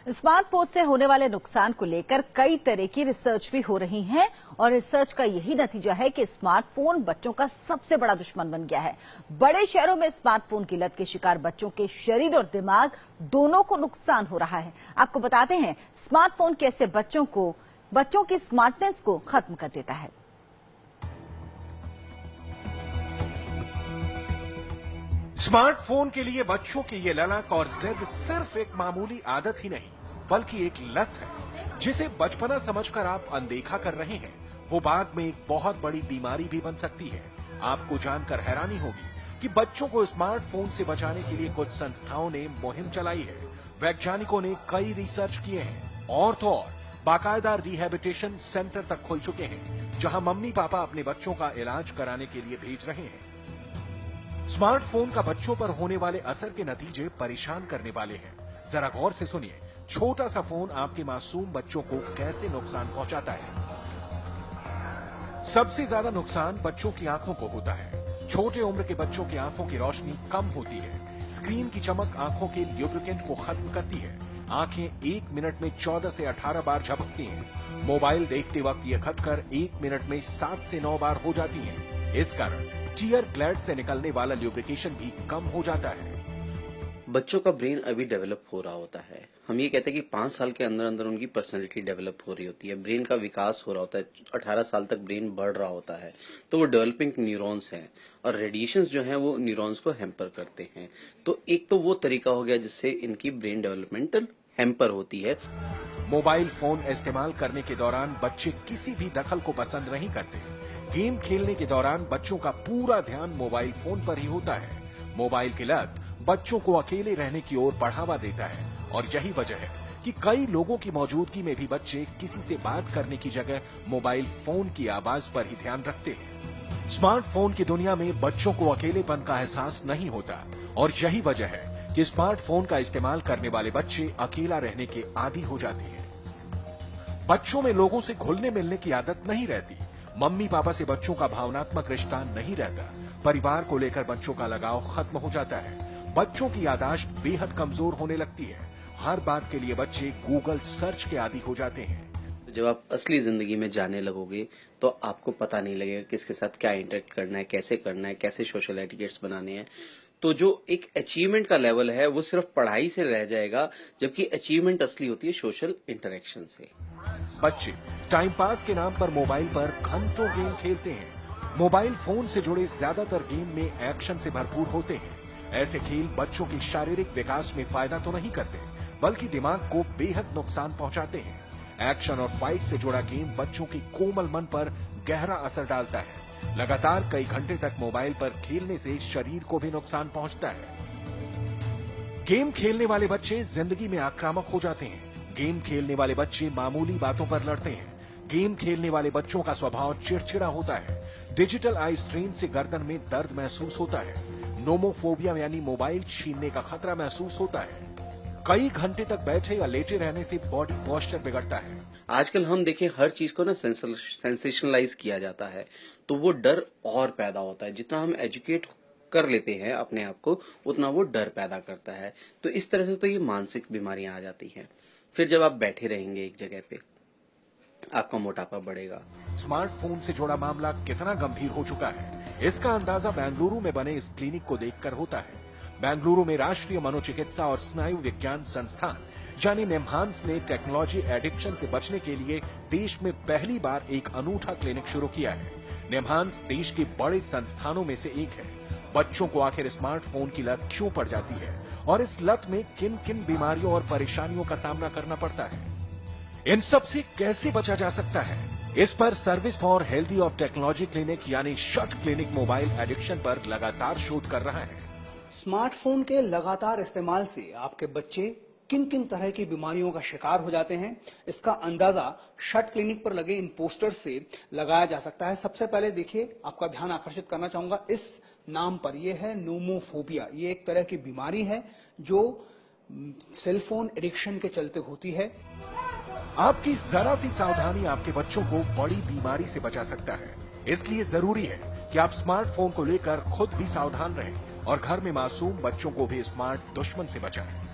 Smartphone से होने वाले नुकसान को लेकर कई तरह की रिसर्च भी हो रही है और रिसर्च का यही नतीजा है कि स्मार्टफोन बच्चों का सबसे बड़ा दुश्मन बन गया है। बड़े शहरों में स्मार्टफोन की लत के शिकार बच्चों के शरीर और दिमाग दोनों को नुकसान हो रहा है। आपको बताते हैं स्मार्टफोन कैसे बच्चों की स्मार्टनेस को खत्म कर देता है। स्मार्टफोन के लिए बच्चों की ये ललक और जिद सिर्फ एक मामूली आदत ही नहीं बल्कि एक लत है जिसे बचपना समझकर आप अनदेखा कर रहे हैं। वो बाद में एक बहुत बड़ी बीमारी भी बन सकती है। आपको जानकर हैरानी होगी कि बच्चों को स्मार्टफोन से बचाने के लिए कुछ संस्थाओं ने मुहिम चलाई है। वैज्ञानिकों ने कई रिसर्च किए हैं और तो और बाकायदा रिहैबिलिटेशन सेंटर तक खुल चुके हैं जहां मम्मी पापा अपने बच्चों का इलाज कराने के लिए भेज रहे हैं। स्मार्टफोन का बच्चों पर होने वाले असर के नतीजे परेशान करने वाले हैं। जरा गौर से सुनिए, छोटा सा फोन आपके मासूम बच्चों को कैसे नुकसान पहुंचाता है। सबसे ज्यादा नुकसान बच्चों की आंखों को होता है। छोटे उम्र के बच्चों की आंखों की रोशनी कम होती है। स्क्रीन की चमक आंखों के ल्यूब्रिकेंट को खत्म करती है। आंखें 1 मिनट में 14 से 18 बार झपकती हैं। मोबाइल देखते वक्त ये घटकर 1 मिनट में 7 से 9 बार हो जाती हैं। इस कारण टीयर ग्लैंड से निकलने वाला ल्यूब्रिकेशन भी कम हो जाता है। बच्चों का ब्रेन अभी डेवलप हो रहा होता है। हम ये कहते हैं कि 5 साल के अंदर अंदर उनकी पर्सनैलिटी डेवलप हो रही होती है, ब्रेन का विकास हो रहा होता है, 18 साल तक ब्रेन बढ़ रहा होता है। तो वो डेवलपिंग न्यूरॉन्स हैं और रेडिएशंस जो हैं वो न्यूरॉन्स को हैम्पर करते हैं। तो एक तो वो तरीका हो गया जिससे इनकी ब्रेन डेवलपमेंटल हैम्पर होती है। मोबाइल फोन इस्तेमाल करने के दौरान बच्चे किसी भी दखल को पसंद नहीं करते। गेम खेलने के दौरान बच्चों का पूरा ध्यान मोबाइल फोन पर ही होता है। मोबाइल की लत बच्चों को अकेले रहने की ओर बढ़ावा देता है और यही वजह है कि कई लोगों की मौजूदगी में भी बच्चे किसी से बात करने की जगह मोबाइल फोन की आवाज पर ही ध्यान रखते हैं। स्मार्टफोन की दुनिया में बच्चों को अकेलेपन का एहसास नहीं होता और यही वजह है कि स्मार्टफोन का इस्तेमाल करने वाले बच्चे अकेला रहने के आदी हो जाते हैं। बच्चों में लोगों से घुलने मिलने की आदत नहीं रहती। मम्मी पापा से बच्चों का भावनात्मक रिश्ता नहीं रहता। परिवार को लेकर बच्चों का लगाव खत्म हो जाता है। बच्चों की याददाश्त बेहद कमजोर होने लगती है। हर बात के लिए बच्चे गूगल सर्च के आदी हो जाते हैं। जब आप असली जिंदगी में जाने लगोगे तो आपको पता नहीं लगेगा किसके साथ क्या इंटरेक्ट करना है, कैसे सोशल एटिकेट्स बनाने हैं। तो जो एक अचीवमेंट का लेवल है वो सिर्फ पढ़ाई से रह जाएगा, जबकि अचीवमेंट असली होती है सोशल इंटरेक्शन से। बच्चे टाइम पास के नाम पर मोबाइल पर घंटों गेम खेलते हैं। मोबाइल फोन से जुड़े ज्यादातर गेम में एक्शन से भरपूर होते हैं। ऐसे खेल बच्चों के शारीरिक विकास में फायदा तो नहीं करते बल्कि दिमाग को बेहद नुकसान पहुंचाते हैं। एक्शन और फाइट से जुड़ा गेम बच्चों के कोमल मन पर गहरा असर डालता है। लगातार कई घंटे तक मोबाइल पर खेलने से शरीर को भी नुकसान पहुंचता है। गेम खेलने वाले बच्चे जिंदगी में आक्रामक हो जाते हैं। गेम खेलने वाले बच्चे मामूली बातों पर लड़ते हैं। गेम खेलने वाले बच्चों का स्वभाव चिड़चिड़ा होता है। डिजिटल आई स्ट्रेन से गर्दन में दर्द महसूस होता है। नोमोफोबिया यानी मोबाइल छीनने का खतरा महसूस होता है। कई घंटे तक बैठे या लेटे रहने से बॉडी पोस्चर बिगड़ता है। आजकल हम देखें हर चीज को ना सेंसेशनलाइज किया जाता है, तो वो डर और पैदा होता है। जितना हम एजुकेट कर लेते हैं अपने आप को उतना वो डर पैदा करता है। तो इस तरह से तो ये मानसिक बीमारियां आ जाती हैं। फिर जब आप बैठे रहेंगे एक जगह पे आपका मोटापा बढ़ेगा। स्मार्टफोन से जुड़ा मामला कितना गंभीर हो चुका है इसका अंदाजा बेंगलुरु में बने इस क्लिनिक को देखकर होता है। बेंगलुरु में राष्ट्रीय मनोचिकित्सा और स्नायु विज्ञान संस्थान यानी निम्हांस ने टेक्नोलॉजी एडिक्शन से बचने के लिए देश में पहली बार एक अनूठा क्लिनिक शुरू किया है। निम्हांस देश के बड़े संस्थानों में से एक है। बच्चों को आखिर स्मार्टफोन की लत क्यों पड़ जाती है और इस लत में किन किन बीमारियों और परेशानियों का सामना करना पड़ता है, इन सब से कैसे बचा जा सकता है, इस पर service for healthy of technology clinic यानी शट क्लिनिक मोबाइल एडिक्शन पर लगातार शोध कर रहा है। स्मार्टफोन के लगातार इस्तेमाल से आपके बच्चे किन किन तरह की बीमारियों का शिकार हो जाते हैं, इसका अंदाजा शट क्लिनिक पर लगे इन पोस्टर्स से लगाया जा सकता है। सबसे पहले देखिए, आपका ध्यान आकर्षित करना चाहूंगा इस नाम पर। यह है नोमोफोबिया। ये एक तरह की बीमारी है जो सेलफोन एडिक्शन के चलते होती है। आपकी जरा सी सावधानी आपके बच्चों को बड़ी बीमारी से बचा सकता है। इसलिए जरूरी है कि आप स्मार्टफोन को लेकर खुद भी सावधान रहें और घर में मासूम बच्चों को भी स्मार्ट दुश्मन से बचाएं।